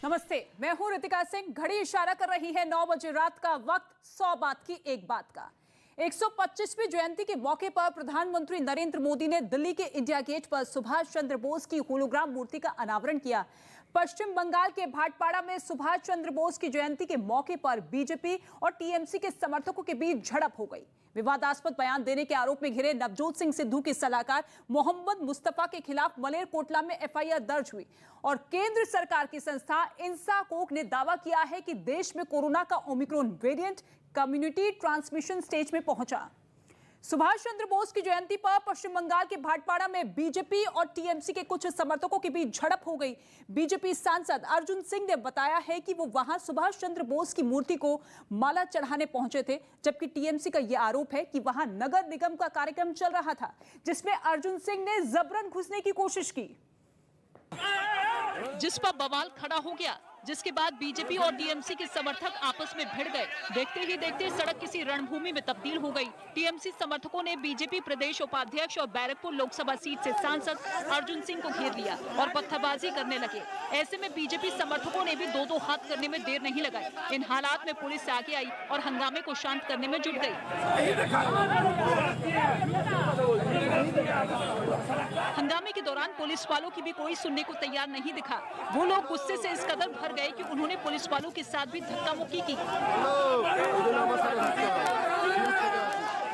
नमस्ते, मैं हूं रितिका सिंह। घड़ी इशारा कर रही है 9 बजे रात का वक्त। 100 बात की एक बात का। 125वीं जयंती के मौके पर प्रधानमंत्री नरेंद्र मोदी ने दिल्ली के इंडिया गेट पर सुभाष चंद्र बोस की होलोग्राम मूर्ति का अनावरण किया। पश्चिम बंगाल के भाटपाड़ा में सुभाष चंद्र बोस की जयंती के मौके पर बीजेपी और टीएमसी के समर्थकों के बीच झड़प हो गई। विवादास्पद बयान देने के आरोप में घिरे नवजोत सिंह सिद्धू के सलाहकार मोहम्मद मुस्तफा के खिलाफ मलेरकोटला में एफआईआर दर्ज हुई और केंद्र सरकार की संस्था इंसाकोक ने दावा किया है कि देश में कोरोना का Omicron variant community transmission stage में पहुंचा। सुभाष चंद्र बोस की जयंती पर पश्चिम बंगाल के भाटपाड़ा में बीजेपी और टीएमसी के कुछ समर्थकों के बीच झड़प हो गई। बीजेपी सांसद अर्जुन सिंह ने बताया है कि वो वहां सुभाष चंद्र बोस की मूर्ति को माला चढ़ाने पहुंचे थे, जबकि टीएमसी का यह आरोप है कि वहां नगर निगम का कार्यक्रम चल रहा था, जिसमें अर्जुन सिंह ने जबरन घुसने की कोशिश की, जिस पर बवाल खड़ा हो गया, जिसके बाद बीजेपी और टीएमसी के समर्थक आपस में भिड़ गए। देखते ही देखते सड़क किसी रणभूमि में तब्दील हो गई। टीएमसी समर्थकों ने बीजेपी प्रदेश उपाध्यक्ष और बैरकपुर लोकसभा सीट से सांसद अर्जुन सिंह को घेर लिया और पत्थरबाजी करने लगे। ऐसे में बीजेपी समर्थकों ने भी दो हाथ करने में देर नहीं लगाई। इन हालात में पुलिस आगे आई और हंगामे को शांत करने में जुट गई। हंगामे के दौरान पुलिस वालों की भी कोई सुनने को तैयार नहीं दिखा। वो लोग गुस्से से इस कदर भर गए कि उन्होंने पुलिस वालों के साथ भी धक्का मुक्की की।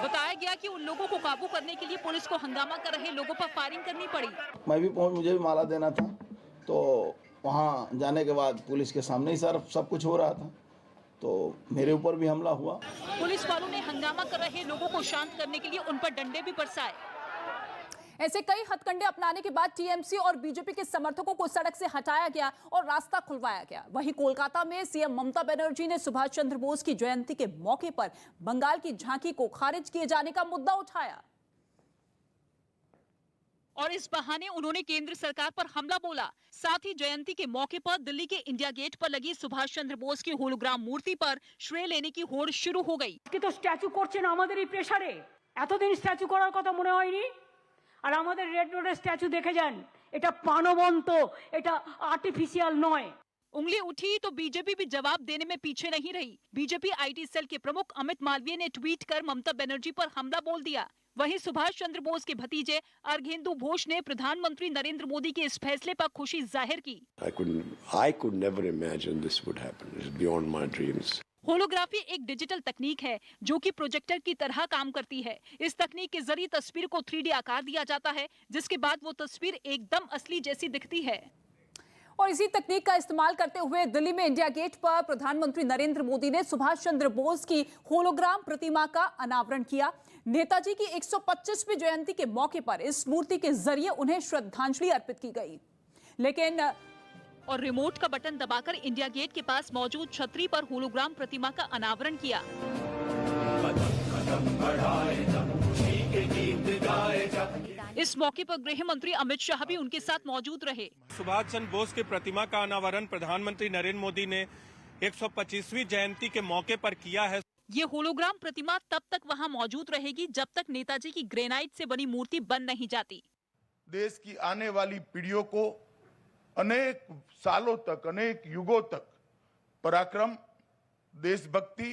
बताया गया कि उन लोगों को काबू करने के लिए पुलिस को हंगामा कर रहे लोगों पर फायरिंग करनी पड़ी। मैं भी मुझे भी माला देना था, तो वहां जाने के बाद पुलिस के सामने ही सब कुछ हो रहा था, तो मेरे ऊपर भी हमला हुआ। पुलिस वालों ने हंगामा कर रहे लोगों को शांत करने के लिए उन पर डंडे भी बरसाए। ऐसे कई हथकंडे अपनाने के बाद टीएमसी और बीजेपी के समर्थकों को सड़क से हटाया गया और रास्ता खुलवाया गया। वहीं कोलकाता में सीएम ममता बनर्जी ने सुभाष चंद्र बोस की जयंती के मौके पर बंगाल की झांकी को खारिज किए जाने का मुद्दा उठाया और इस बहाने उन्होंने केंद्र सरकार पर हमला बोला। साथ ही जयंती के मौके पर दिल्ली के इंडिया गेट पर लगी सुभाष चंद्र बोस की होलोग्राम मूर्ति पर श्रेय लेने की होड़ शुरू हो गई। तो स्टैचू করছেন আমাদেরই প্রেসারে, এতদিন স্ট্যাচু করার কথা মনে হয়নি। আর আমাদের রেড রোডের স্ট্যাচু দেখে যান, এটা প্রাণবন্ত, এটা আর্টিফিশিয়াল নয়। उंगली उठी तो बीजेपी भी जवाब देने में पीछे नहीं रही। बीजेपी आईटी सेल के प्रमुख अमित मालवीय ने ट्वीट कर ममता बनर्जी पर हमला बोल दिया। वहीं सुभाष चंद्र बोस के भतीजे अर्घेंदु घोष ने प्रधानमंत्री नरेंद्र मोदी के इस फैसले पर खुशी जाहिर की। I could never imagine this would happen. It's beyond my dreams. Holography एक डिजिटल तकनीक है जो कि प्रोजेक्टर की तरह काम करती है। इस तकनीक के जरिए तस्वीर को 3D आकार दिया जाता है, जिसके बाद वो तस्वीर एकदम असली जैसी दिखती है। और इसी तकनीक का इस्तेमाल करते हुए दिल्ली में इंडिया गेट पर प्रधानमंत्री नरेंद्र मोदी ने सुभाष चंद्र बोस की होलोग्राम प्रतिमा का अनावरण किया। नेताजी की 125वीं जयंती के मौके पर इस मूर्ति के जरिए उन्हें श्रद्धांजलि अर्पित की गई। लेकिन और रिमोट का बटन दबाकर इंडिया गेट के पास मौजूद छतरी पर होलोग्राम प्रतिमा का अनावरण किया। इस मौके पर गृह मंत्री अमित शाह भी उनके साथ मौजूद रहे। सुभाष चंद्र बोस की प्रतिमा का अनावरण प्रधानमंत्री नरेंद्र मोदी ने 125वीं जयंती के मौके पर किया है। ये होलोग्राम प्रतिमा तब तक वहां मौजूद रहेगी जब तक नेताजी की ग्रेनाइट से बनी मूर्ति बन नहीं जाती। देश की आने वाली पीढ़ियों को अनेक सालों तक, अनेक युगों तक पराक्रम, देशभक्ति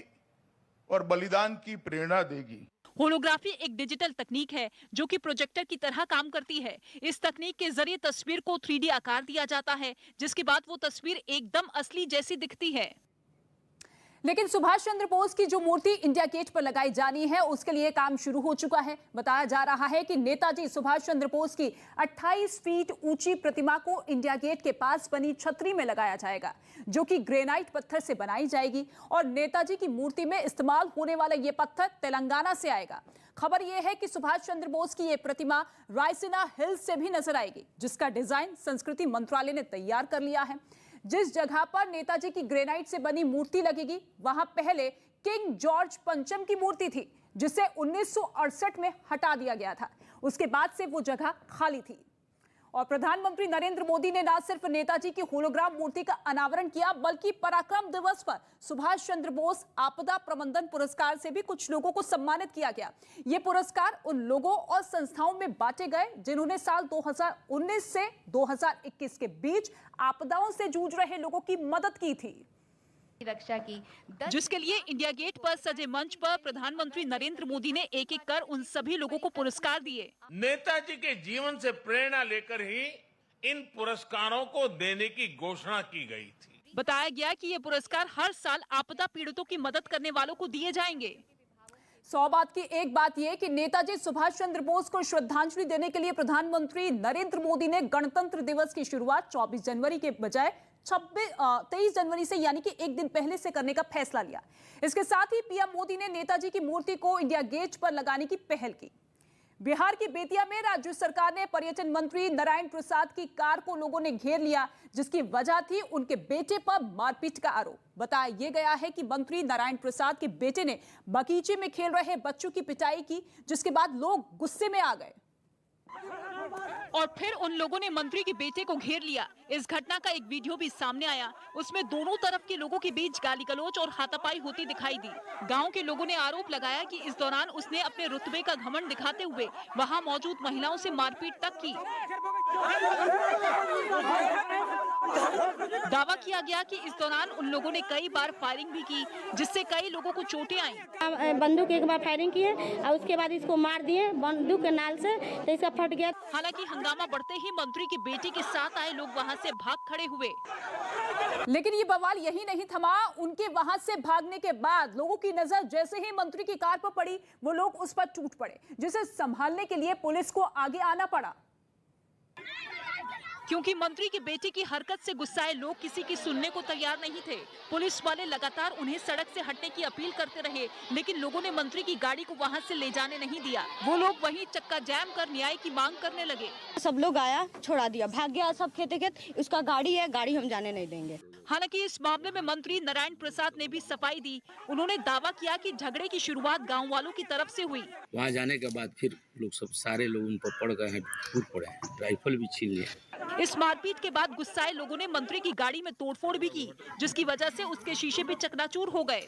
और बलिदान की प्रेरणा देगी। होलोग्राफी एक डिजिटल तकनीक है जो कि प्रोजेक्टर की तरह काम करती है। इस तकनीक के जरिए तस्वीर को 3D आकार दिया जाता है, जिसके बाद वो तस्वीर एकदम असली जैसी दिखती है। लेकिन सुभाष चंद्र बोस की जो मूर्ति इंडिया गेट पर लगाई जानी है, उसके लिए काम शुरू हो चुका है। बताया जा रहा है कि नेताजी सुभाष चंद्र बोस की 28 फीट ऊंची प्रतिमा को इंडिया गेट के पास बनी छतरी में लगाया जाएगा, जो कि ग्रेनाइट पत्थर से बनाई जाएगी। और नेताजी की मूर्ति में इस्तेमाल होने वाला ये पत्थर तेलंगाना से आएगा। खबर यह है कि सुभाष चंद्र बोस की ये प्रतिमा रायसीना हिल्स से भी नजर आएगी, जिसका डिजाइन संस्कृति मंत्रालय ने तैयार कर लिया है। जिस जगह पर नेताजी की ग्रेनाइट से बनी मूर्ति लगेगी, वहां पहले किंग जॉर्ज पंचम की मूर्ति थी, जिसे 1968 में हटा दिया गया था। उसके बाद से वो जगह खाली थी। और प्रधानमंत्री नरेंद्र मोदी ने न सिर्फ नेताजी की होलोग्राम मूर्ति का अनावरण किया, बल्कि पराक्रम दिवस पर सुभाष चंद्र बोस आपदा प्रबंधन पुरस्कार से भी कुछ लोगों को सम्मानित किया गया। ये पुरस्कार उन लोगों और संस्थाओं में बांटे गए जिन्होंने साल 2019 से 2021 के बीच आपदाओं से जूझ रहे लोगों की मदद की थी। रक्षा की जिसके लिए इंडिया गेट पर सजे मंच पर प्रधानमंत्री नरेंद्र मोदी ने एक-एक कर उन सभी लोगों को पुरस्कार दिए। नेताजी के जीवन से प्रेरणा लेकर ही इन पुरस्कारों को देने की घोषणा की गई थी। बताया गया कि ये पुरस्कार हर साल आपदा पीड़ितों की मदद करने वालों को दिए जाएंगे। 100 बात की एक बात यह कि नेताजी सुभाष चंद्र बोस को श्रद्धांजलि देने के लिए प्रधानमंत्री नरेंद्र मोदी ने गणतंत्र दिवस की शुरुआत 24 जनवरी के बजाय 23 जनवरी से यानी कि एक दिन पहले से करने का फैसला लिया। इसके साथ ही पीएम मोदी ने नेताजी की मूर्ति को इंडिया गेट पर लगाने की पहल की। बिहार की बेतिया में राज्य सरकार ने पर्यटन मंत्री नारायण प्रसाद की कार को लोगों ने घेर लिया, जिसकी वजह थी उनके बेटे पर मारपीट का आरोप। बताया यह गया है कि मंत्री नारायण प्रसाद के बेटे ने बगीचे में खेल रहे बच्चों की पिटाई की, जिसके बाद लोग गुस्से में आ गए और फिर उन लोगों ने मंत्री के बेटे को घेर लिया। इस घटना का एक वीडियो भी सामने आया। उसमें दोनों तरफ के लोगों के बीच गाली गलौज और हाथापाई होती दिखाई दी। गांव के लोगों ने आरोप लगाया कि इस दौरान उसने अपने रुतबे का घमंड दिखाते हुए वहां मौजूद महिलाओं से मारपीट तक की। दावा किया गया कि इस दौरान उन लोगों ने कई बार फायरिंग भी की, जिससे कई लोगों को चोटें आईं। बंदूक एक बार फायरिंग किए और उसके बाद इसको मार दिए बंदूक के नाल से, तो इसका फट गया। हालांकि हंगामा बढ़ते ही मंत्री के बेटे के साथ आए लोग वहां से भाग खड़े हुए। लेकिन ये बवाल यही नहीं थमा। उनके वहां से भागने के बाद लोगों की नजर जैसे ही मंत्री की कार पर पड़ी, वो लोग उस पर टूट पड़े, जिसे संभालने के लिए पुलिस को आगे आना पड़ा। क्योंकि मंत्री के बेटे की हरकत से गुस्साए लोग किसी की सुनने को तैयार नहीं थे। पुलिस वाले लगातार उन्हें सड़क से हटने की अपील करते रहे, लेकिन लोगों ने मंत्री की गाड़ी को वहां से ले जाने नहीं दिया। वो लोग वहीं चक्का जाम कर न्याय की मांग करने लगे। सब लोग आया, छोड़ा दिया, भाग गया सब खेते खेत। उसका गाड़ी है, गाड़ी हम जाने नहीं देंगे। हालांकि इस मामले में मंत्री नारायण प्रसाद ने भी सफाई दी। उन्होंने दावा किया कि झगड़े की शुरुआत गाँव वालों की तरफ से हुई। वहाँ जाने के बाद फिर लोग सारे लोग उन पर पड़ गए हैं, टूट पड़े हैं, राइफल भी छीन लिए। इस मारपीट के बाद गुस्साए लोगों ने मंत्री की गाड़ी में तोड़फोड़ भी की, जिसकी वजह से उसके शीशे भी चकनाचूर हो गए।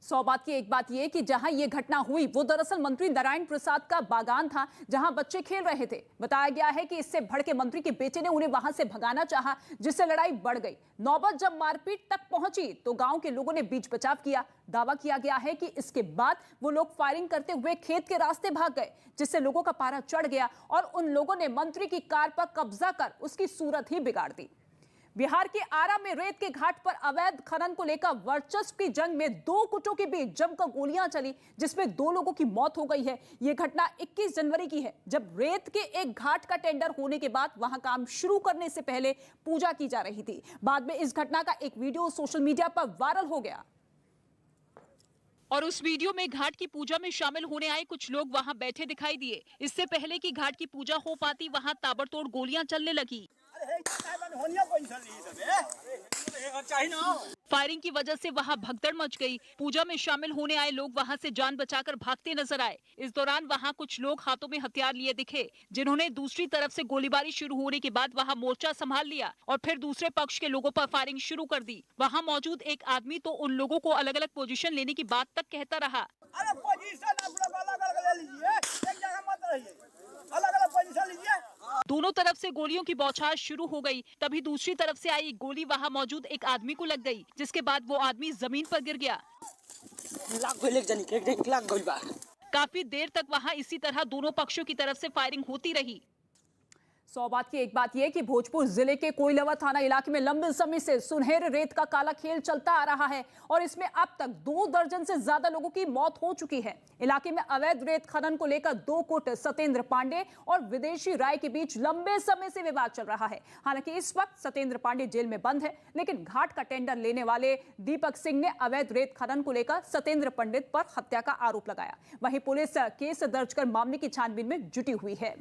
100 बात की एक बात यह कि जहां ये घटना हुई वो दरअसल मंत्री नारायण प्रसाद का बागान था, जहां बच्चे खेल रहे थे। बताया गया है कि इससे भड़के मंत्री के बेटे ने उन्हें वहां से भगाना चाहा, जिससे लड़ाई बढ़ गई। नौबत जब मारपीट तक पहुंची तो गांव के लोगों ने बीच बचाव किया। दावा किया गया है कि इसके बाद वो लोग फायरिंग करते हुए खेत के रास्ते भाग गए, जिससे लोगों का पारा चढ़ गया और उन लोगों ने मंत्री की कार पर कब्जा कर उसकी सूरत ही बिगाड़ दी। बिहार के आरा में रेत के घाट पर अवैध खनन को लेकर वर्चस्व की जंग में दो गुटों के बीच जमकर गोलियां चली, जिसमें 2 लोगों की मौत हो गई है। यह घटना 21 जनवरी की है, जब रेत के एक घाट का टेंडर होने के बाद वहां काम शुरू करने से पहले पूजा की जा रही थी। बाद में इस घटना का एक वीडियो सोशल मीडिया पर वायरल हो गया और उस वीडियो में घाट की पूजा में शामिल होने आए कुछ लोग वहां बैठे दिखाई दिए। इससे पहले कि घाट की पूजा हो पाती, वहां ताबड़तोड़ गोलियां चलने लगी। फायरिंग की वजह से वहां भगदड़ मच गई। पूजा में शामिल होने आए लोग वहां से जान बचाकर भागते नजर आए। इस दौरान वहां कुछ लोग हाथों में हथियार लिए दिखे, जिन्होंने दूसरी तरफ से गोलीबारी शुरू होने के बाद वहां मोर्चा संभाल लिया और फिर दूसरे पक्ष के लोगों पर फायरिंग शुरू कर दी। वहां मौजूद एक आदमी तो उन लोगों को अलग अलग पोजीशन लेने की बात तक कहता रहा। अरे पोजीशन आप लोग अलग अलग ले लीजिए, एक जगह मत रहिए, अलग अलग पोजीशन लीजिए। दोनों तरफ से गोलियों की बौछार शुरू हो गई। तभी दूसरी तरफ से आई गोली वहां मौजूद एक आदमी को लग गई, जिसके बाद वो आदमी जमीन पर गिर गया। काफी देर तक वहां इसी तरह दोनों पक्षों की तरफ से फायरिंग होती रही। 100 बात की एक बात यह कि भोजपुर जिले के कोइलवा थाना इलाके में लंबे समय से सुनहरे रेत का काला खेल चलता आ रहा है और इसमें अब तक 2 दर्जन से ज्यादा लोगों की मौत हो चुकी है। इलाके में अवैध रेत खनन को लेकर 2 गुट सत्येंद्र पांडे और विदेशी राय के बीच लंबे समय से विवाद चल रहा है। हालांकि इस वक्त सत्येंद्र पांडे जेल में बंद है, लेकिन घाट का टेंडर लेने वाले दीपक सिंह ने अवैध रेत खनन को लेकर सत्येंद्र पंडित पर हत्या का आरोप लगाया। वहीं पुलिस केस दर्ज कर मामले की छानबीन में जुटी हुई है।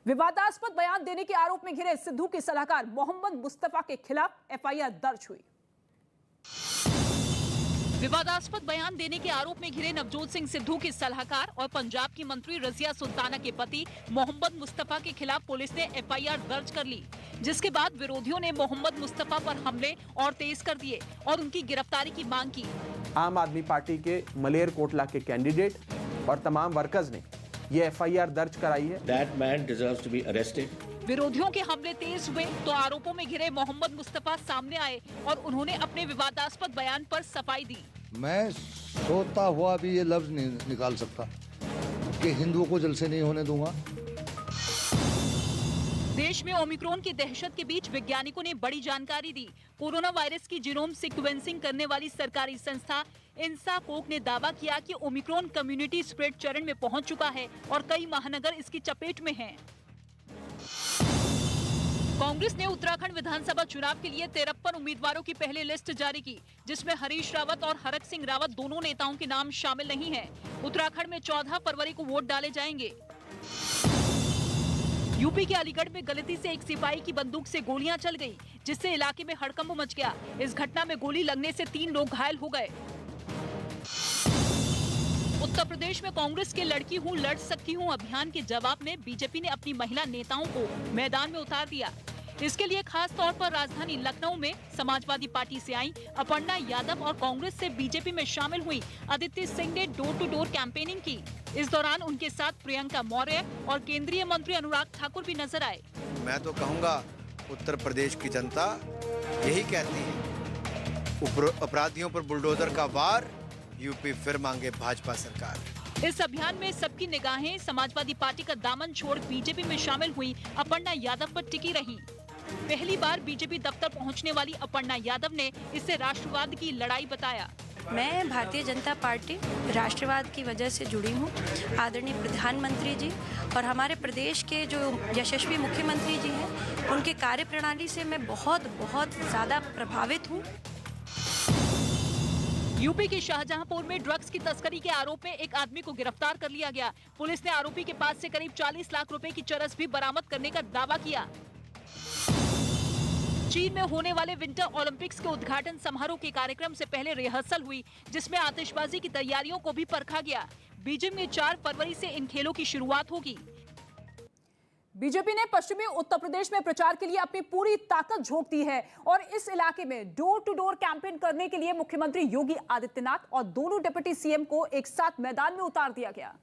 विवादास्पद बयान देने के आरोप में घिरे सिद्धू के सलाहकार मोहम्मद मुस्तफा के खिलाफ एफआईआर दर्ज हुई। विवादास्पद बयान देने के आरोप में घिरे नवजोत सिंह सिद्धू के सलाहकार और पंजाब की मंत्री रजिया सुल्ताना के पति मोहम्मद मुस्तफा के खिलाफ पुलिस ने एफआईआर दर्ज कर ली, जिसके बाद विरोधियों ने मोहम्मद मुस्तफा पर हमले और तेज कर दिए और उनकी गिरफ्तारी की मांग की। आम आदमी पार्टी के मलेर कोटला के कैंडिडेट और तमाम वर्कर्स ने ये एफआईआर दर्ज कराई है। That man deserves to be arrested. विरोधियों के हमले तेज हुए तो आरोपों में घिरे मोहम्मद मुस्तफा सामने आए और उन्होंने अपने विवादास्पद बयान पर सफाई दी। मैं सोता हुआ भी ये लफ्ज नहीं निकाल सकता कि हिंदुओं को जलसे नहीं होने दूंगा। देश में ओमिक्रॉन की दहशत के बीच वैज्ञानिकों ने बड़ी जानकारी दी। कोरोना वायरस की जीनोम सीक्वेंसिंग करने वाली सरकारी संस्था इंसाकोक ने दावा किया कि ओमिक्रॉन कम्युनिटी स्प्रेड चरण में पहुंच चुका है और कई महानगर इसकी चपेट में हैं। कांग्रेस ने उत्तराखंड विधानसभा चुनाव के लिए 53 उम्मीदवारों की पहली लिस्ट जारी की, जिसमें हरीश रावत और हरक सिंह रावत दोनों नेताओं के नाम शामिल नहीं हैं। उत्तराखंड में 14 फरवरी को वोट डाले जाएंगे। यूपी के अलीगढ़ में गलती से एक सिपाही की बंदूक से गोलियां चल गई, जिससे इलाके में हड़कंप मच गया। इस घटना में गोली लगने से 3 लोग घायल हो गए। उत्तर प्रदेश में कांग्रेस के लड़की हूँ लड़ सकती हूँ अभियान के जवाब में बीजेपी ने अपनी महिला नेताओं को मैदान में उतार दिया। इसके लिए खास तौर पर राजधानी लखनऊ में समाजवादी पार्टी से आई अपर्णा यादव और कांग्रेस से बीजेपी में शामिल हुई अदिति सिंह ने डोर टू डोर कैंपेनिंग की। इस दौरान उनके साथ प्रियंका मौर्य और केंद्रीय मंत्री अनुराग ठाकुर भी नजर आए। मैं तो कहूँगा उत्तर प्रदेश की जनता यही कहती है, अपराधियों पर बुलडोजर का वार, यूपी फिर मांगे भाजपा सरकार। इस अभियान में सबकी निगाहें समाजवादी पार्टी का दामन छोड़ बीजेपी में शामिल हुई अपर्णा यादव पर टिकी रही। पहली बार बीजेपी दफ्तर पहुंचने वाली अपर्णा यादव ने इसे राष्ट्रवाद की लड़ाई बताया। मैं भारतीय जनता पार्टी राष्ट्रवाद की वजह से जुड़ी हूँ। आदरणीय प्रधानमंत्री जी और हमारे प्रदेश के जो यशस्वी मुख्यमंत्री जी हैं, उनके कार्यप्रणाली से मैं बहुत ज़्यादा प्रभावित हूँ। यूपी के शाहजहांपुर में ड्रग्स की तस्करी के आरोप में एक आदमी को गिरफ्तार कर लिया गया। पुलिस ने आरोपी के पास से करीब 40 लाख रुपए की चरस भी बरामद करने का दावा किया। चीन में होने वाले विंटर ओलंपिक्स के उद्घाटन समारोह के कार्यक्रम से पहले रिहर्सल हुई, जिसमें आतिशबाजी की तैयारियों को भी परखा गया। बीजिंग में 4 फरवरी से इन खेलों की शुरुआत होगी। बीजेपी ने पश्चिमी उत्तर प्रदेश में प्रचार के लिए अपनी पूरी ताकत झोंक दी है और इस इलाके में डोर टू डोर कैंपेन करने के लिए मुख्यमंत्री योगी आदित्यनाथ और दोनों डिप्टी सीएम को एक साथ मैदान में उतार दिया गया।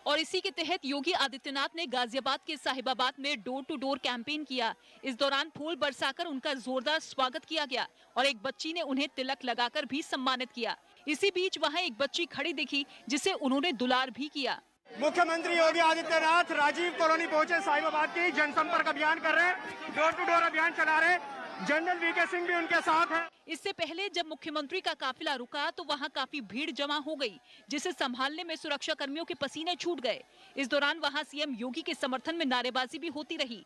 और इसी के तहत योगी आदित्यनाथ ने गाजियाबाद के साहिबाबाद में डोर टू डोर कैंपेन किया। इस दौरान फूल बरसाकर उनका जोरदार स्वागत किया गया और एक बच्ची ने उन्हें तिलक लगाकर भी सम्मानित किया। इसी बीच वहां एक बच्ची खड़ी दिखी, जिसे उन्होंने दुलार भी किया। मुख्यमंत्री योगी आदित्यनाथ राजीव कॉलोनी पहुंचे, साहिबाबाद की जनसंपर्क अभियान कर रहे हैं, डोर टू डोर अभियान चला रहे हैं। जनरल वीके सिंह भी उनके साथ हैं। इससे पहले जब मुख्यमंत्री का काफिला रुका तो वहां काफी भीड़ जमा हो गई, जिसे संभालने में सुरक्षा कर्मियों के पसीने छूट गए। इस दौरान वहां सीएम योगी के समर्थन में नारेबाजी भी होती रही।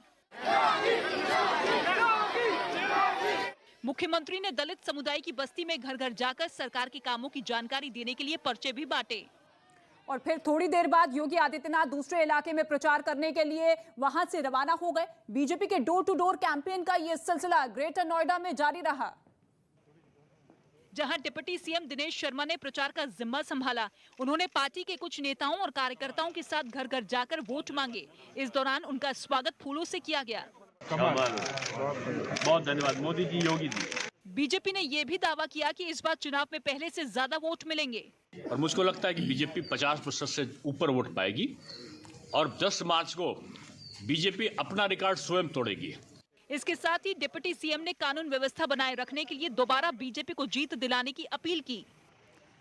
मुख्यमंत्री ने दलित समुदाय की बस्ती में घर घर जाकर सरकार के कामों की जानकारी देने के लिए पर्चे भी बांटे। और फिर थोड़ी देर बाद योगी आदित्यनाथ दूसरे इलाके में प्रचार करने के लिए वहां से रवाना हो गए। बीजेपी के डोर टू डोर कैंपेन का ये सिलसिला ग्रेटर नोएडा में जारी रहा, जहां डिप्टी सीएम दिनेश शर्मा ने प्रचार का जिम्मा संभाला। उन्होंने पार्टी के कुछ नेताओं और कार्यकर्ताओं के साथ घर घर जाकर वोट मांगे। इस दौरान उनका स्वागत फूलों से किया गया। बहुत धन्यवाद मोदी जी, योगी जी। बीजेपी ने यह भी दावा किया कि इस बार चुनाव में पहले से ज्यादा वोट मिलेंगे और मुझको लगता है कि बीजेपी 50% से ऊपर वोट पाएगी और 10 मार्च को बीजेपी अपना रिकॉर्ड स्वयं तोड़ेगी। इसके साथ ही डिप्टी सीएम ने कानून व्यवस्था बनाए रखने के लिए दोबारा बीजेपी को जीत दिलाने की अपील की।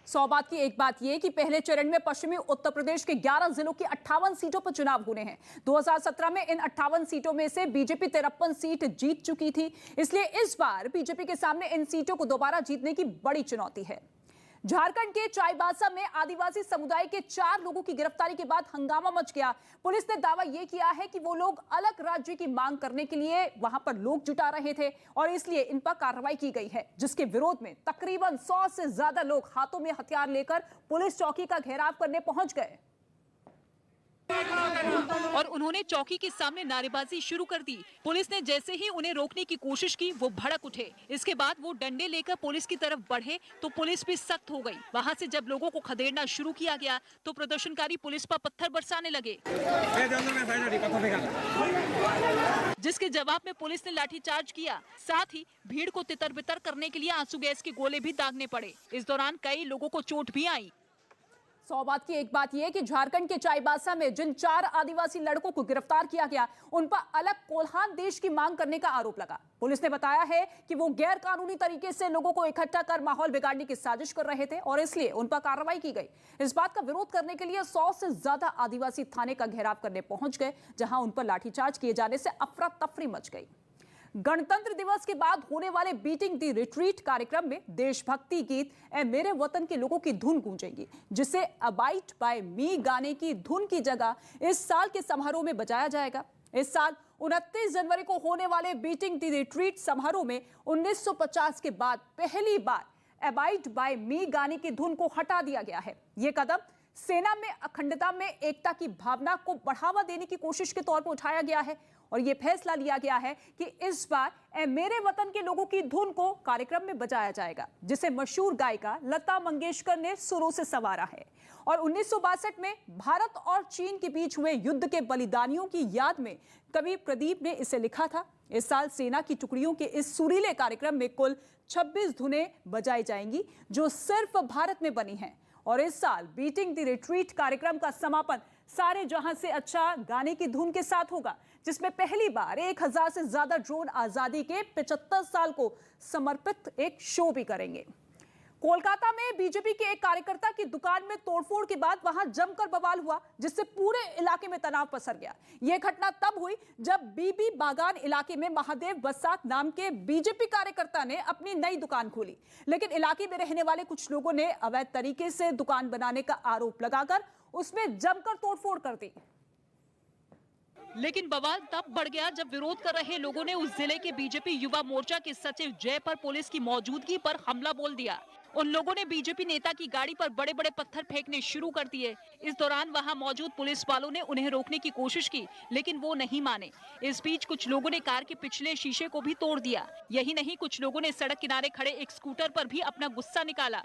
100 बात की एक बात यह कि पहले चरण में पश्चिमी उत्तर प्रदेश के 11 जिलों की 58 सीटों पर चुनाव होने हैं। 2017 में इन 58 सीटों में से बीजेपी 53 सीट जीत चुकी थी। इसलिए इस बार बीजेपी के सामने इन सीटों को दोबारा जीतने की बड़ी चुनौती है। झारखंड के चाईबासा में आदिवासी समुदाय के 4 लोगों की गिरफ्तारी के बाद हंगामा मच गया। पुलिस ने दावा यह किया है कि वो लोग अलग राज्य की मांग करने के लिए वहां पर लोग जुटा रहे थे और इसलिए इन पर कार्रवाई की गई है, जिसके विरोध में तकरीबन 100 से ज्यादा लोग हाथों में हथियार लेकर पुलिस चौकी का घेराव करने पहुंच गए। और उन्होंने चौकी के सामने नारेबाजी शुरू कर दी। पुलिस ने जैसे ही उन्हें रोकने की कोशिश की, वो भड़क उठे। इसके बाद वो डंडे लेकर पुलिस की तरफ बढ़े तो पुलिस भी सख्त हो गई। वहां से जब लोगों को खदेड़ना शुरू किया गया तो प्रदर्शनकारी पुलिस पर पत्थर बरसाने लगे, जिसके जवाब में पुलिस ने लाठीचार्ज किया। साथ ही भीड़ को तितर-बितर करने के लिए आंसू गैस के गोले भी दागने पड़े। इस दौरान कई लोगों को चोट भी आई। 100 बात की एक बात यह कि झारखंड के चाईबासा में जिन 4 आदिवासी लड़कों को गिरफ्तार किया गया, उन पर अलग कोल्हान देश की मांग करने का आरोप लगा। पुलिस ने बताया है कि वो गैर कानूनी तरीके से लोगों को इकट्ठा कर माहौल बिगाड़ने की साजिश कर रहे थे और इसलिए उन पर कार्रवाई की गई। इस बात का विरोध करने के लिए 100 से ज्यादा आदिवासी थाने का घेराव करने पहुंच गए, जहां उन पर लाठीचार्ज किए जाने से अफरा तफरी मच गई। गणतंत्र दिवस के बाद होने वाले बीटिंग दी रिट्रीट कार्यक्रम में देशभक्ति गीत ए मेरे वतन के लोगों की धुन गूंजेगी, जिसे अबाइट बाय मी गाने की धुन की जगह इस साल के समारोह में बजाया जाएगा। इस साल 29 जनवरी को होने वाले बीटिंग दी रिट्रीट समारोह में 1950 के बाद पहली बार अबाइट बाय मी गाने की धुन को हटा दिया गया है। यह कदम सेना में अखंडता में एकता की भावना को बढ़ावा देने की कोशिश के तौर पर उठाया गया है और यह फैसला लिया गया है कि इस बार ए मेरे वतन के लोगों की धुन को कार्यक्रम में बजाया जाएगा, जिसे मशहूर गायिका लता मंगेशकर ने सुरों से संवारा है। और 1962 में भारत और चीन के बीच हुए युद्ध के बलिदानियों की याद में कवि प्रदीप ने इसे लिखा था। इस साल सेना की टुकड़ियों के इस सुरीले कार्यक्रम में कुल 26 धुनें बजाई जाएंगी, जो सिर्फ भारत में बनी हैं। और इस साल बीटिंग द रिट्रीट कार्यक्रम का समापन सारे जहां से अच्छा गाने की धुन के साथ होगा, जिसमें पहली बार 1000 से ज्यादा ड्रोन आजादी के 75 साल को समर्पित एक शो भी करेंगे। कोलकाता में बीजेपी के एक कार्यकर्ता की दुकान में तोड़फोड़ के बाद वहां जमकर बवाल हुआ, जिससे पूरे इलाके में तनाव पसर गया। यह घटना तब हुई जब बीबी बागान इलाके में महादेव बसाक नाम के बीजेपी कार्यकर्ता ने अपनी नई दुकान खोली, लेकिन इलाके में रहने वाले कुछ लोगों ने अवैध तरीके से दुकान बनाने का आरोप लगाकर उसमें जमकर तोड़फोड़ कर दी। लेकिन बवाल तब बढ़ गया जब विरोध कर रहे लोगों ने उस जिले के बीजेपी युवा मोर्चा के सचिव जय पर पुलिस की मौजूदगी पर हमला बोल दिया। उन लोगों ने बीजेपी नेता की गाड़ी पर बड़े बड़े पत्थर फेंकने शुरू कर दिए। इस दौरान वहां मौजूद पुलिस वालों ने उन्हें रोकने की कोशिश की, लेकिन वो नहीं माने। इस बीच कुछ लोगों ने कार के पिछले शीशे को भी तोड़ दिया। यही नहीं, कुछ लोगों ने सड़क किनारे खड़े एक स्कूटर पर भी अपना गुस्सा निकाला।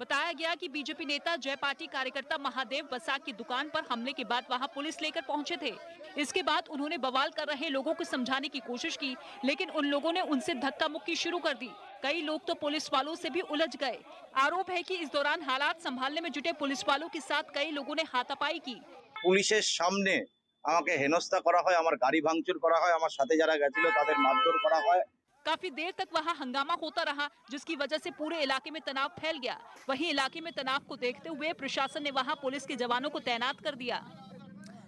बताया गया कि बीजेपी नेता जय पार्टी कार्यकर्ता महादेव बसाक की दुकान पर हमले के बाद वहां पुलिस लेकर पहुंचे थे। इसके बाद उन्होंने बवाल कर रहे लोगों को समझाने की कोशिश की, लेकिन उन लोगों ने उनसे धक्का मुक्की शुरू कर दी। कई लोग तो पुलिस वालों से भी उलझ गए। आरोप है कि इस दौरान हालात संभालने में जुटे पुलिस वालों के साथ कई लोगों ने हाथापाई की। পুলিশের সামনে আমাকে হেনস্থা করা হয়, আমার গাড়ি ভাঙচুর করা হয়, আমার সাথে যারা গেছিল তাদের মারধর করা হয়। काफी देर तक वहां हंगामा होता रहा, जिसकी वजह से पूरे इलाके में तनाव फैल गया। वहीं इलाके में तनाव को देखते हुए प्रशासन ने वहां पुलिस के जवानों को तैनात कर दिया।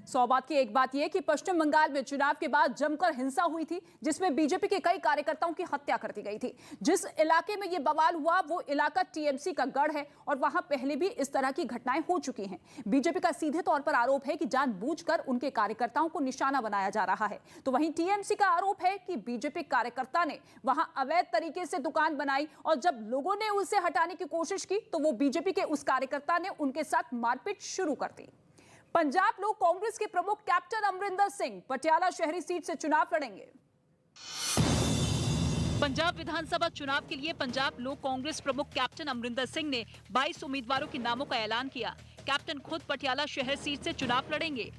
100 बात की एक बात यह कि पश्चिम बंगाल में चुनाव के बाद जमकर हिंसा हुई थी, जिसमें बीजेपी के कई कार्यकर्ताओं की हत्या कर दी गई थी। जिस इलाके में यह बवाल हुआ वो इलाका टीएमसी का गढ़ है और वहां पहले भी इस तरह की घटनाएं हो चुकी हैं। बीजेपी का सीधे तौर पर आरोप है कि जानबूझकर उनके कार्यकर्ताओं को निशाना बनाया जा रहा है, तो वहीं टीएमसी का आरोप है कि बीजेपी कार्यकर्ता ने वहां अवैध तरीके से दुकान बनाई और जब लोगों ने उसे हटाने की कोशिश की तो वो बीजेपी के उस कार्यकर्ता ने उनके साथ मारपीट शुरू कर दी। पंजाब लोक कांग्रेस के प्रमुख कैप्टन अमरिंदर सिंह पटियाला शहरी सीट से चुनाव लड़ेंगे। पंजाब विधानसभा चुनाव के लिए पंजाब लोक कांग्रेस प्रमुख कैप्टन अमरिंदर सिंह ने 22 उम्मीदवारों के नामों का ऐलान किया। कैप्टन खुद पटियाला शहर सीट से चुनाव लड़ेंगे।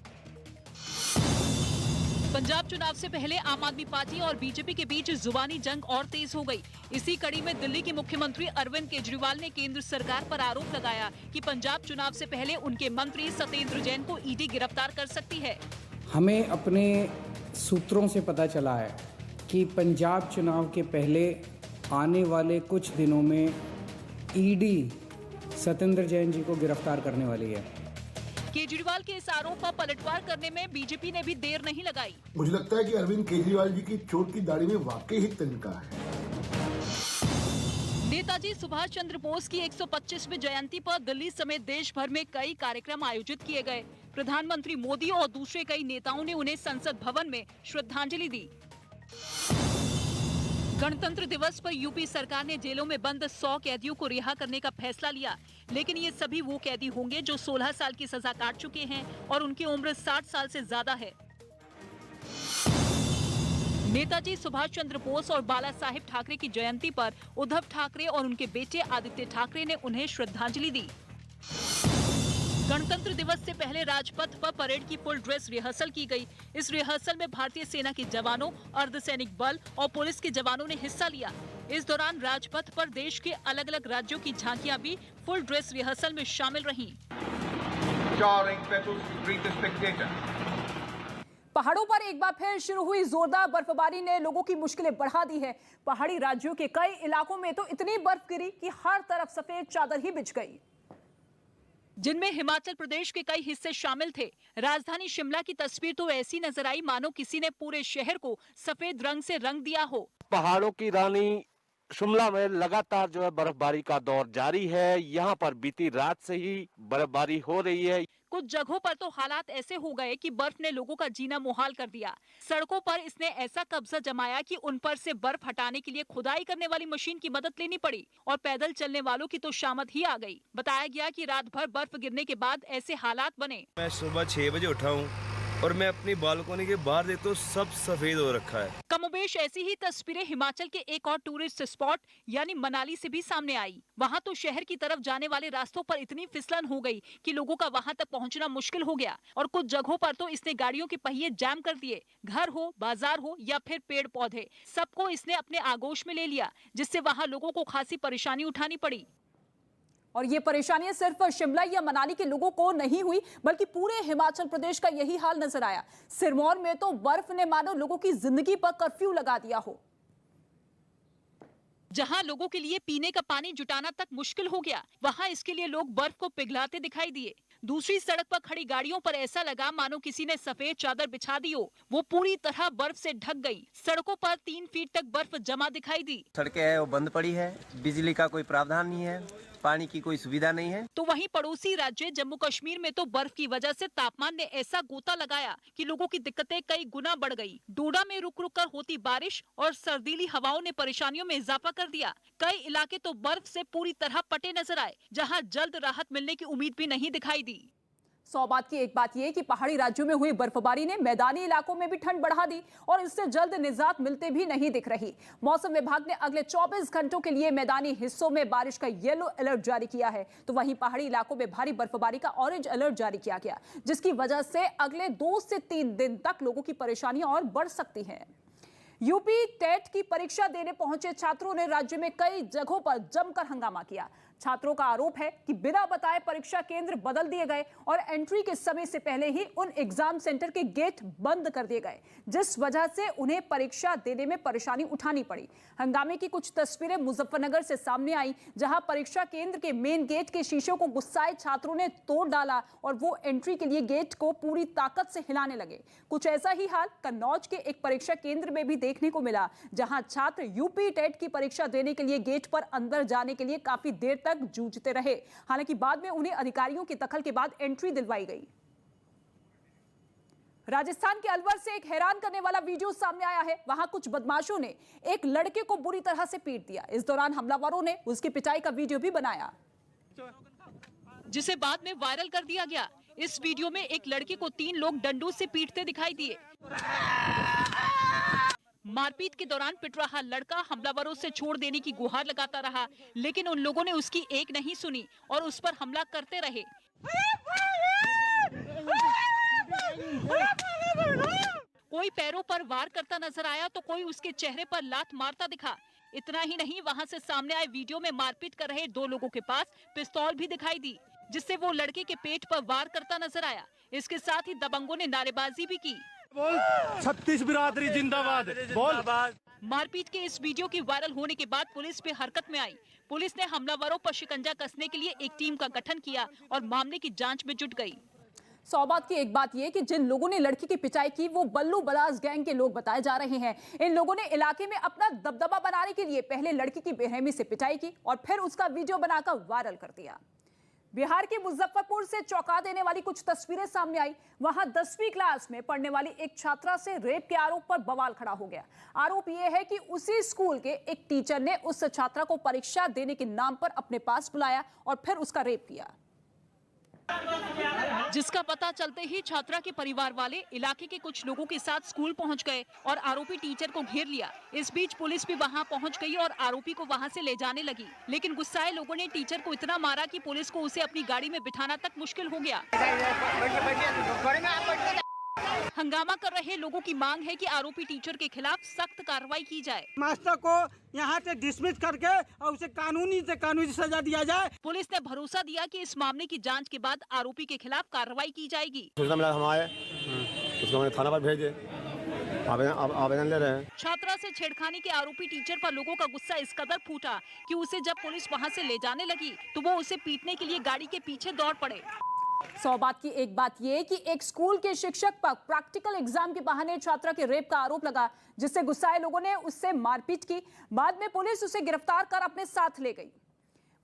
पंजाब चुनाव से पहले आम आदमी पार्टी और बीजेपी के बीच जुबानी जंग और तेज हो गई। इसी कड़ी में दिल्ली के मुख्यमंत्री अरविंद केजरीवाल ने केंद्र सरकार पर आरोप लगाया कि पंजाब चुनाव से पहले उनके मंत्री सत्येंद्र जैन को ईडी गिरफ्तार कर सकती है। हमें अपने सूत्रों से पता चला है कि पंजाब चुनाव के पहले आने वाले कुछ दिनों में ईडी सत्येंद्र जैन जी को गिरफ्तार करने वाली है। केजरीवाल के इस आरोप पर पलटवार करने में बीजेपी ने भी देर नहीं लगाई। मुझे लगता है कि अरविंद केजरीवाल जी की चोट की दाढ़ी में वाकई ही तिनका है। नेताजी सुभाष चंद्र बोस की 125वीं जयंती पर दिल्ली समेत देश भर में कई कार्यक्रम आयोजित किए गए। प्रधानमंत्री मोदी और दूसरे कई नेताओं ने उन्हें संसद भवन में श्रद्धांजलि दी। गणतंत्र दिवस पर यूपी सरकार ने जेलों में बंद 100 कैदियों को रिहा करने का फैसला लिया। लेकिन ये सभी वो कैदी होंगे जो 16 साल की सजा काट चुके हैं और उनकी उम्र 60 साल से ज्यादा है। नेताजी सुभाष चंद्र बोस और बाला साहेब ठाकरे की जयंती पर उद्धव ठाकरे और उनके बेटे आदित्य ठाकरे ने उन्हें श्रद्धांजलि दी। गणतंत्र दिवस से पहले राजपथ पर परेड की फुल ड्रेस रिहर्सल की गई। इस रिहर्सल में भारतीय सेना के जवानों, अर्धसैनिक बल और पुलिस के जवानों ने हिस्सा लिया। इस दौरान राजपथ पर देश के अलग अलग राज्यों की झांकियां भी फुल ड्रेस रिहर्सल में शामिल रहीं। पहाड़ों पर एक बार फिर शुरू हुई जोरदार बर्फबारी ने लोगों की मुश्किलें बढ़ा दी है। पहाड़ी राज्यों के कई इलाकों में तो इतनी बर्फ गिरी कि हर तरफ सफेद चादर ही बिछ गई, जिनमें हिमाचल प्रदेश के कई हिस्से शामिल थे। राजधानी शिमला की तस्वीर तो ऐसी नजर आई मानो किसी ने पूरे शहर को सफेद रंग से रंग दिया हो। पहाड़ों की रानी शिमला में लगातार जो है बर्फबारी का दौर जारी है। यहाँ पर बीती रात से ही बर्फबारी हो रही है। कुछ जगहों पर तो हालात ऐसे हो गए कि बर्फ ने लोगों का जीना मुहाल कर दिया। सड़कों पर इसने ऐसा कब्जा जमाया कि उन पर से बर्फ हटाने के लिए खुदाई करने वाली मशीन की मदद लेनी पड़ी और पैदल चलने वालों की तो शामत ही आ गई। बताया गया कि रात भर बर्फ गिरने के बाद ऐसे हालात बने। मैं सुबह 6 बजे उठा हूँ और मैं अपनी बालकनी के बाहर देखता हूँ, सब सफेद हो रखा है। कमोबेश ऐसी ही तस्वीरें हिमाचल के एक और टूरिस्ट स्पॉट यानी मनाली से भी सामने आई। वहाँ तो शहर की तरफ जाने वाले रास्तों पर इतनी फिसलन हो गई कि लोगों का वहाँ तक पहुँचना मुश्किल हो गया और कुछ जगहों पर तो इसने गाड़ियों के पहिए जाम कर दिए। घर हो, बाजार हो या फिर पेड़ पौधे, सबको इसने अपने आगोश में ले लिया, जिससे वहाँ लोगों को खासी परेशानी उठानी पड़ी। और ये परेशानियां सिर्फ शिमला या मनाली के लोगों को नहीं हुई, बल्कि पूरे हिमाचल प्रदेश का यही हाल नजर आया। सिरमौर में तो बर्फ ने मानो लोगों की जिंदगी पर कर्फ्यू लगा दिया हो। जहां लोगों के लिए पीने का पानी जुटाना तक मुश्किल हो गया, वहां इसके लिए लोग बर्फ को पिघलाते दिखाई दिए। दूसरी सड़क पर खड़ी गाड़ियों पर ऐसा लगा मानो किसी ने सफेद चादर बिछा दी हो। वो पूरी तरह बर्फ से ढक गई। सड़कों पर 3 फीट तक बर्फ जमा दिखाई दी। सड़कें है वो बंद पड़ी है, बिजली का कोई प्रावधान नहीं है, पानी की कोई सुविधा नहीं है। तो वहीं पड़ोसी राज्य जम्मू कश्मीर में तो बर्फ की वजह से तापमान ने ऐसा गोता लगाया कि लोगों की दिक्कतें कई गुना बढ़ गई। डोडा में रुक रुक कर होती बारिश और सर्दीली हवाओं ने परेशानियों में इजाफा कर दिया। कई इलाके तो बर्फ से पूरी तरह पटे नजर आए, जहां जल्द राहत मिलने की उम्मीद भी नहीं दिखाई दी। 100 बात की एक बात यह कि पहाड़ी राज्यों में हुई बर्फबारी ने मैदानी इलाकों में भी ठंड बढ़ा दी और इससे जल्द निजात मिलते भी नहीं दिख रही। मौसम विभाग ने अगले 24 घंटों के लिए मैदानी हिस्सों में बारिश का येलो अलर्ट जारी किया है, तो वहीं पहाड़ी इलाकों में भारी बर्फबारी का ऑरेंज अलर्ट जारी किया गया, जिसकी वजह से अगले 2 से 3 दिन तक लोगों की परेशानियां और बढ़ सकती हैं। यूपी टेट की परीक्षा देने पहुंचे छात्रों ने राज्य में कई जगहों पर जमकर हंगामा किया। छात्रों का आरोप है कि बिना बताए परीक्षा केंद्र बदल दिए गए और एंट्री के समय से पहले ही उन एग्जाम सेंटर के गेट बंद कर दिए गए, जिस वजह से उन्हें परीक्षा देने में परेशानी उठानी पड़ी। हंगामे की कुछ तस्वीरें मुजफ्फरनगर से सामने आई, जहां परीक्षा केंद्र के मेन गेट के शीशों को गुस्साए छात्रों ने तोड़ डाला और वो एंट्री के लिए गेट को पूरी ताकत से हिलाने लगे। कुछ ऐसा ही हाल कन्नौज के एक परीक्षा केंद्र में भी देखने को मिला, जहां छात्र यूपी टेट की परीक्षा देने के लिए गेट पर अंदर जाने के लिए काफी देर तक जूझते रहे। हालांकि बाद में उन्हें अधिकारियों के दखल के बाद एंट्री दिलवाई गई। राजस्थान के अलवर से एक हैरान करने वाला वीडियो सामने आया है। वहां कुछ बदमाशों ने एक लड़के को बुरी तरह से पीट दिया। इस दौरान हमलावरों ने उसकी पिटाई का वीडियो भी बनाया, जिसे बाद में वायरल कर दिया गया। इस वीडियो में एक लड़के को 3 लोग डंडों से पीटते दिखाई दिए। मारपीट के दौरान पिट रहा लड़का हमलावरों से छोड़ देने की गुहार लगाता रहा, लेकिन उन लोगों ने उसकी एक नहीं सुनी और उस पर हमला करते रहे। कोई पैरों पर वार करता नजर आया तो कोई उसके चेहरे पर लात मारता दिखा। इतना ही नहीं, वहां से सामने आए वीडियो में मारपीट कर रहे 2 लोगों के पास पिस्तौल भी दिखाई दी, जिससे वो लड़के के पेट पर वार करता नजर आया। इसके साथ ही दबंगों ने नारेबाजी भी की। बोल 36 बिरादरी जिंदाबाद, बोल। मारपीट के इस वीडियो की वायरल होने के बाद पुलिस भी हरकत में आई। पुलिस ने हमलावरों पर शिकंजा कसने के लिए एक टीम का गठन किया और मामले की जांच में जुट गई। 100 बात की एक बात यह कि जिन लोगों ने लड़की की पिटाई की वो बल्लू बलास गैंग के लोग बताए जा रहे हैं। इन लोगों ने इलाके में अपना दबदबा बनाने के लिए पहले लड़की की बेरहमी से पिटाई की और फिर उसका वीडियो बनाकर वायरल कर दिया। बिहार के मुजफ्फरपुर से चौंका देने वाली कुछ तस्वीरें सामने आई। वहां 10वीं क्लास में पढ़ने वाली एक छात्रा से रेप के आरोप पर बवाल खड़ा हो गया। आरोप यह है कि उसी स्कूल के एक टीचर ने उस छात्रा को परीक्षा देने के नाम पर अपने पास बुलाया और फिर उसका रेप किया, जिसका पता चलते ही छात्रा के परिवार वाले इलाके के कुछ लोगों के साथ स्कूल पहुंच गए और आरोपी टीचर को घेर लिया। इस बीच पुलिस भी वहां पहुंच गई और आरोपी को वहां से ले जाने लगी, लेकिन गुस्साए लोगों ने टीचर को इतना मारा कि पुलिस को उसे अपनी गाड़ी में बिठाना तक मुश्किल हो गया। हंगामा कर रहे लोगों की मांग है कि आरोपी टीचर के खिलाफ सख्त कार्रवाई की जाए। मास्टर को यहाँ से डिसमिस करके और उसे कानूनी सजा दिया जाए। पुलिस ने भरोसा दिया कि इस मामले की जांच के बाद आरोपी के खिलाफ कार्रवाई की जाएगी। हम आए, उसको मैंने थाना पर भेजे, आवेदन ले रहे हैं। छात्रा से छेड़खानी के आरोपी टीचर पर लोगों का गुस्सा इस कदर फूटा कि उसे जब पुलिस वहां से ले जाने लगी तो वो उसे पीटने के लिए गाड़ी के पीछे दौड़ पड़े। 100 बात की एक बात यह कि एक स्कूल के शिक्षक पर प्रैक्टिकल एग्जाम के बहाने छात्रा के रेप का आरोप लगा, जिससे गुस्साए लोगों ने उससे मारपीट की। बाद में पुलिस उसे गिरफ्तार कर अपने साथ ले गई।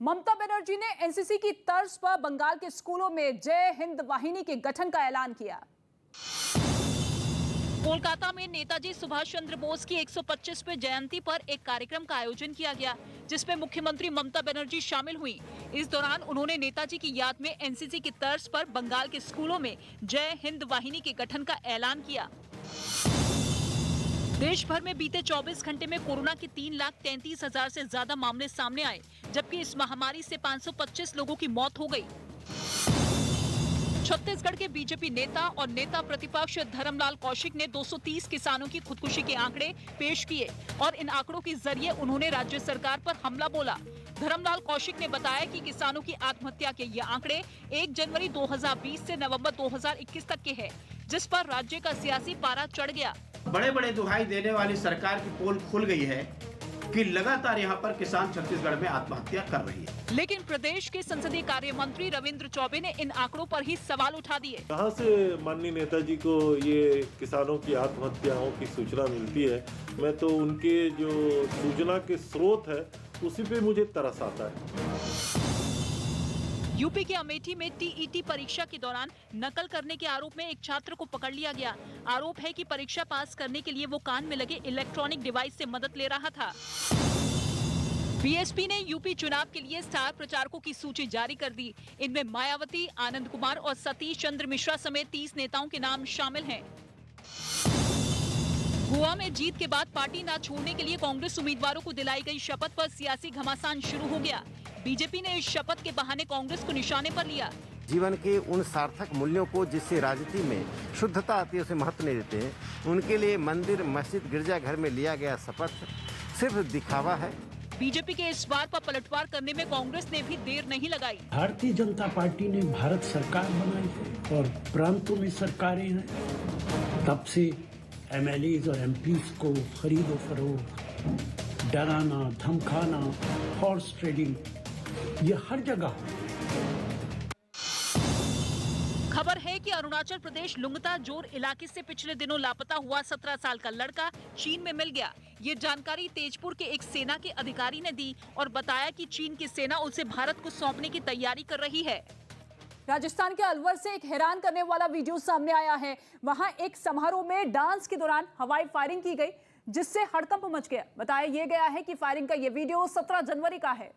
ममता बनर्जी ने एनसीसी की तर्ज पर बंगाल के स्कूलों में जय हिंद वाहिनी के गठन का ऐलान किया। कोलकाता में नेताजी सुभाष चंद्र बोस की 125वीं जयंती पर एक कार्यक्रम का आयोजन किया गया, जिसमें मुख्यमंत्री ममता बनर्जी शामिल हुई। इस दौरान उन्होंने नेताजी की याद में एनसीसी की तर्ज पर बंगाल के स्कूलों में जय हिंद वाहिनी के गठन का ऐलान किया। देश भर में बीते 24 घंटे में कोरोना के 3,33,000 से ज्यादा मामले सामने आए, जबकि इस महामारी से 525 लोगों की मौत हो गई। छत्तीसगढ़ के बीजेपी नेता और नेता प्रतिपक्ष धर्मलाल कौशिक ने 230 किसानों की खुदकुशी के आंकड़े पेश किए और इन आंकड़ों के जरिए उन्होंने राज्य सरकार पर हमला बोला। धर्मलाल कौशिक ने बताया कि किसानों की आत्महत्या के ये आंकड़े 1 जनवरी 2020 से नवंबर 2021 तक के हैं, जिस पर राज्य का सियासी पारा चढ़ गया। बड़े बड़े दुहाई देने वाली सरकार की पोल खुल गई है कि लगातार यहाँ पर किसान छत्तीसगढ़ में आत्महत्या कर रही है। लेकिन प्रदेश के संसदीय कार्य मंत्री रविंद्र चौबे ने इन आंकड़ों पर ही सवाल उठा दिए। कहाँ से माननीय नेताजी को ये किसानों की आत्महत्याओं की सूचना मिलती है? मैं तो उनके जो सूचना के स्रोत है उसी पे मुझे तरस आता है। यूपी के अमेठी में टीईटी परीक्षा के दौरान नकल करने के आरोप में एक छात्र को पकड़ लिया गया। आरोप है कि परीक्षा पास करने के लिए वो कान में लगे इलेक्ट्रॉनिक डिवाइस से मदद ले रहा था। बीएसपी ने यूपी चुनाव के लिए स्टार प्रचारकों की सूची जारी कर दी। इनमें मायावती, आनंद कुमार और सतीश चंद्र मिश्रा समेत 30 नेताओं के नाम शामिल हैं। गोवा में जीत के बाद पार्टी न छोड़ने के लिए कांग्रेस उम्मीदवारों को दिलाई गई शपथ पर सियासी घमासान शुरू हो गया। बीजेपी ने इस शपथ के बहाने कांग्रेस को निशाने पर लिया। जीवन के उन सार्थक मूल्यों को जिससे राजनीति में शुद्धता आती है उसे महत्व नहीं देते हैं, उनके लिए मंदिर, मस्जिद, गिरजाघर में लिया गया शपथ सिर्फ दिखावा है। बीजेपी के इस बार पर पलटवार करने में कांग्रेस ने भी देर नहीं लगाई। भारतीय जनता पार्टी ने भारत सरकार बनाई है और प्रांतों में सरकारें हैं। तब से एमएलएज और एमपीज को खरीदो फरोख्त, डराना, धमकाना, हॉर्स ट्रेडिंग, ये हर जगह। खबर है कि अरुणाचल प्रदेश लुंगता जोर इलाके से पिछले दिनों लापता हुआ 17 साल का लड़का चीन में मिल गया। ये जानकारी तेजपुर के एक सेना के अधिकारी ने दी और बताया कि चीन की सेना उसे भारत को सौंपने की तैयारी कर रही है। राजस्थान के अलवर से एक हैरान करने वाला वीडियो सामने आया है। वहां एक समारोह में डांस के दौरान हवाई फायरिंग की गई, जिससे हड़कंप मच गया। बताया यह गया है कि फायरिंग का यह वीडियो 17 जनवरी का है,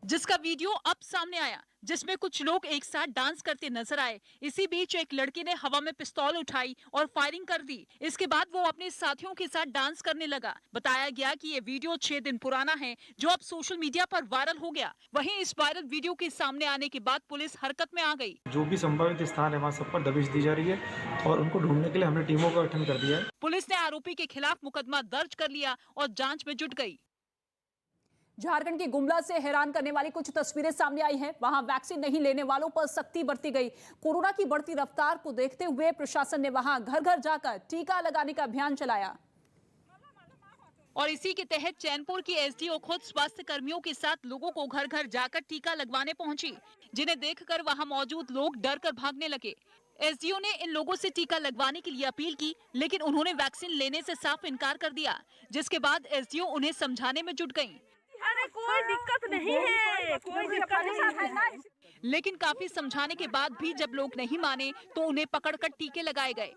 जिसका वीडियो अब सामने आया, जिसमें कुछ लोग एक साथ डांस करते नजर आए। इसी बीच एक लड़के ने हवा में पिस्तौल उठाई और फायरिंग कर दी। इसके बाद वो अपने साथियों के साथ डांस करने लगा। बताया गया कि ये वीडियो 6 दिन पुराना है, जो अब सोशल मीडिया पर वायरल हो गया। वहीं इस वायरल वीडियो के सामने आने के बाद पुलिस हरकत में आ गई। जो भी संभावित स्थान है वहाँ सब पर दबिश दी जा रही है और उनको ढूंढने के लिए हमने टीमों का गठन कर दिया है। पुलिस ने आरोपी के खिलाफ मुकदमा दर्ज कर लिया और जाँच में जुट गयी। झारखंड के गुमला से हैरान करने वाली कुछ तस्वीरें सामने आई हैं। वहां वैक्सीन नहीं लेने वालों पर सख्ती बरती गई। कोरोना की बढ़ती रफ्तार को देखते हुए प्रशासन ने वहां घर घर जाकर टीका लगाने का अभियान चलाया। और इसी के तहत चैनपुर की एसडीओ खुद स्वास्थ्य कर्मियों के साथ लोगों को घर घर जाकर टीका लगवाने पहुंची, जिन्हें देखकर वहां मौजूद लोग डर कर भागने लगे। एसडीओ ने इन लोगों से टीका लगवाने के लिए अपील की, लेकिन उन्होंने वैक्सीन लेने से साफ इनकार कर दिया, जिसके बाद एसडीओ उन्हें समझाने में जुट गयी। अरे कोई दिक्कत नहीं है, कोई दिक्कत नहीं है। लेकिन काफी समझाने के बाद भी जब लोग नहीं माने तो उन्हें पकड़कर टीके लगाए गए।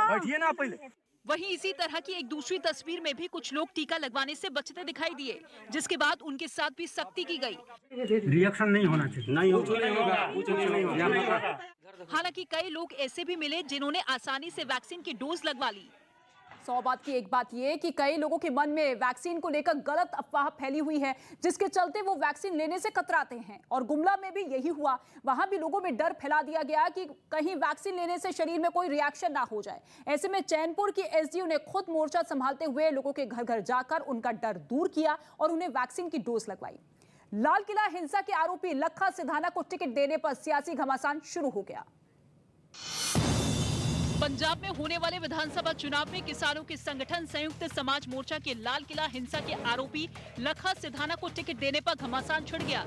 बैठिए ना पहले। वहीं इसी तरह की एक दूसरी तस्वीर में भी कुछ लोग टीका लगवाने से बचते दिखाई दिए, जिसके बाद उनके साथ भी सख्ती की गई। रिएक्शन नहीं होना चाहिए, नहीं होगा। हालांकि कई लोग ऐसे भी मिले जिन्होंने आसानी से वैक्सीन की डोज लगवा ली। 100 बात की एक बात ये कि कई लोगों के मन में वैक्सीन को लेकर गलत अफवाह फैली हुई है, जिसके चलते वो वैक्सीन लेने से कतराते हैं। और गुमला में भी यही हुआ, वहां भी लोगों में डर फैला दिया गया कि कहीं वैक्सीन लेने से शरीर में कोई रिएक्शन ना हो जाए। ऐसे में चैनपुर की एसडीओ ने खुद मोर्चा संभालते हुए लोगों के घर घर जाकर उनका डर दूर किया और उन्हें वैक्सीन की डोज लगवाई। लाल किला हिंसा के आरोपी लखा सिधाना को टिकट देने पर सियासी घमासान शुरू हो गया। पंजाब में होने वाले विधानसभा चुनाव में किसानों के संगठन संयुक्त समाज मोर्चा के लाल किला हिंसा के आरोपी लखा सिधाना को टिकट देने पर घमासान छिड़ गया।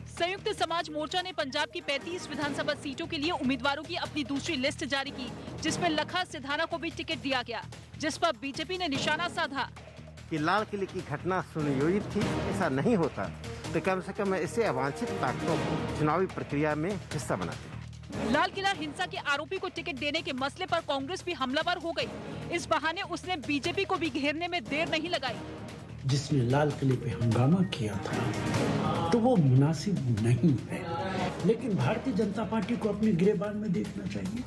संयुक्त समाज मोर्चा ने पंजाब की 35 विधानसभा सीटों के लिए उम्मीदवारों की अपनी दूसरी लिस्ट जारी की, जिसमें लखा सिधाना को भी टिकट दिया गया, जिस पर बीजेपी ने निशाना साधा कि लाल किले की घटना सुनियोजित थी। ऐसा नहीं होता तो कम से कम ऐसे अवांछित ताकतों को चुनावी प्रक्रिया में हिस्सा बनाते। लाल किला हिंसा के आरोपी को टिकट देने के मसले पर कांग्रेस भी हमलावर हो गई। इस बहाने उसने बीजेपी को भी घेरने में देर नहीं लगाई। जिसने लाल किले पे हंगामा किया था तो वो मुनासिब नहीं है, लेकिन भारतीय जनता पार्टी को अपनी गिरेबान में देखना चाहिए।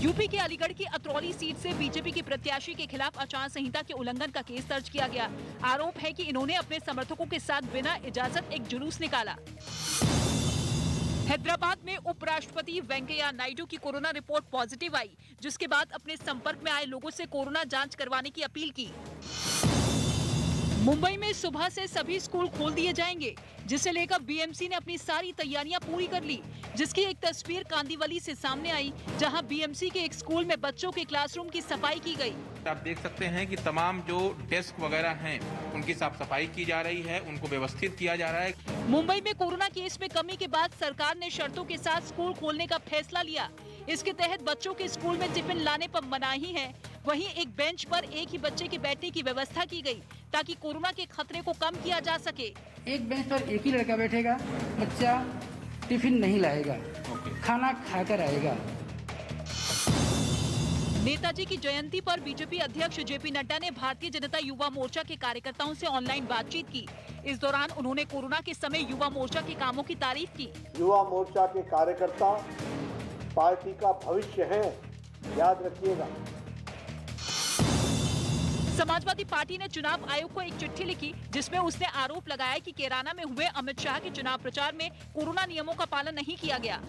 यूपी के अलीगढ़ की अतरौली सीट से बीजेपी के प्रत्याशी के खिलाफ आचार संहिता के उल्लंघन का केस दर्ज किया गया। आरोप है कि इन्होंने अपने समर्थकों के साथ बिना इजाजत एक जुलूस निकाला। हैदराबाद में उपराष्ट्रपति वेंकैया नायडू की कोरोना रिपोर्ट पॉजिटिव आई, जिसके बाद अपने संपर्क में आए लोगों से कोरोना जांच करवाने की अपील की। मुंबई में सुबह से सभी स्कूल खोल दिए जाएंगे, जिसे लेकर बीएमसी ने अपनी सारी तैयारियां पूरी कर ली, जिसकी एक तस्वीर कांदीवली से सामने आई, जहां बीएमसी के एक स्कूल में बच्चों के क्लासरूम की सफाई की गई। आप देख सकते हैं कि तमाम जो डेस्क वगैरह हैं, उनकी साफ सफाई की जा रही है, उनको व्यवस्थित किया जा रहा है। मुंबई में कोरोना केस में कमी के बाद सरकार ने शर्तों के साथ स्कूल खोलने का फैसला लिया। इसके तहत बच्चों के स्कूल में टिफिन लाने पर मनाही है। वहीं एक बेंच पर एक ही बच्चे के बैठने की व्यवस्था की गई, ताकि कोरोना के खतरे को कम किया जा सके। एक बेंच पर एक ही लड़का बैठेगा, बच्चा टिफिन नहीं लाएगा, खाना खाकर आएगा। नेताजी की जयंती पर बीजेपी अध्यक्ष जेपी नड्डा ने भारतीय जनता युवा मोर्चा के कार्यकर्ताओं से ऑनलाइन बातचीत की। इस दौरान उन्होंने कोरोना के समय युवा मोर्चा के कामों की तारीफ की। युवा मोर्चा के कार्यकर्ता पार्टी का भविष्य है, याद रखिएगा। समाजवादी पार्टी ने चुनाव आयोग को एक चिट्ठी लिखी, जिसमें उसने आरोप लगाया कि कैराना में हुए अमित शाह के चुनाव प्रचार में कोरोना नियमों का पालन नहीं किया गया।